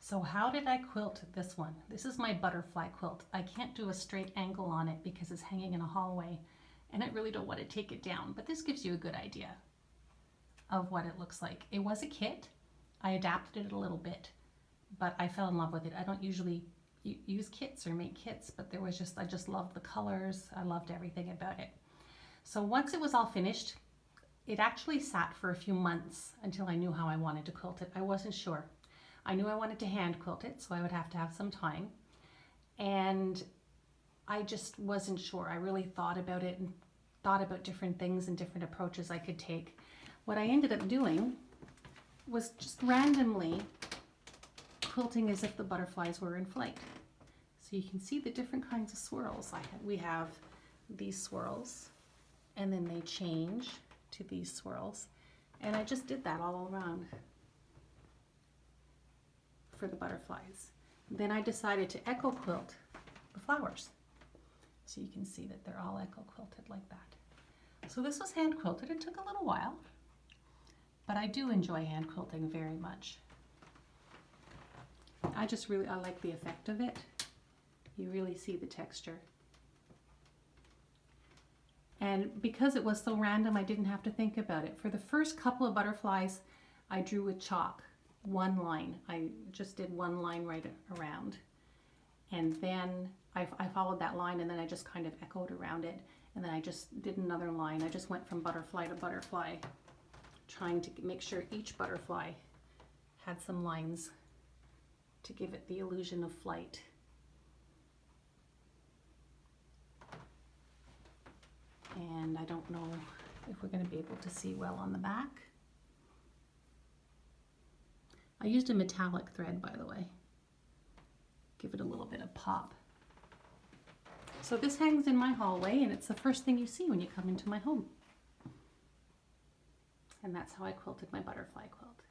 So how did I quilt this one? This is my butterfly quilt. I can't do a straight angle on it because it's hanging in a hallway and I really don't want to take it down, but this gives you a good idea of what it looks like. It was a kit. I adapted it a little bit, but I fell in love with it. I don't usually use kits or make kits, but I just loved the colors. I loved everything about it. So once it was all finished, it actually sat for a few months until I knew how I wanted to quilt it. I wasn't sure. I knew I wanted to hand quilt it, so I would have to have some time. And I just wasn't sure. I really thought about it and thought about different things and different approaches I could take. What I ended up doing was just randomly quilting as if the butterflies were in flight. So you can see the different kinds of swirls. We have these swirls, and then they change to these swirls. And I just did that all around for the butterflies. Then I decided to echo quilt the flowers. So you can see that they're all echo quilted like that. So this was hand quilted. It took a little while, but I do enjoy hand quilting very much. I like the effect of it. You really see the texture. And because it was so random, I didn't have to think about it. For the first couple of butterflies, I drew with chalk. One line. I just did one line right around, and then I followed that line, and then I just kind of echoed around it, and then I just did another line. I just went from butterfly to butterfly, trying to make sure each butterfly had some lines to give it the illusion of flight. And I don't know if we're going to be able to see well on the back. I used a metallic thread, by the way. Give it a little bit of pop. So this hangs in my hallway, and it's the first thing you see when you come into my home. And that's how I quilted my butterfly quilt.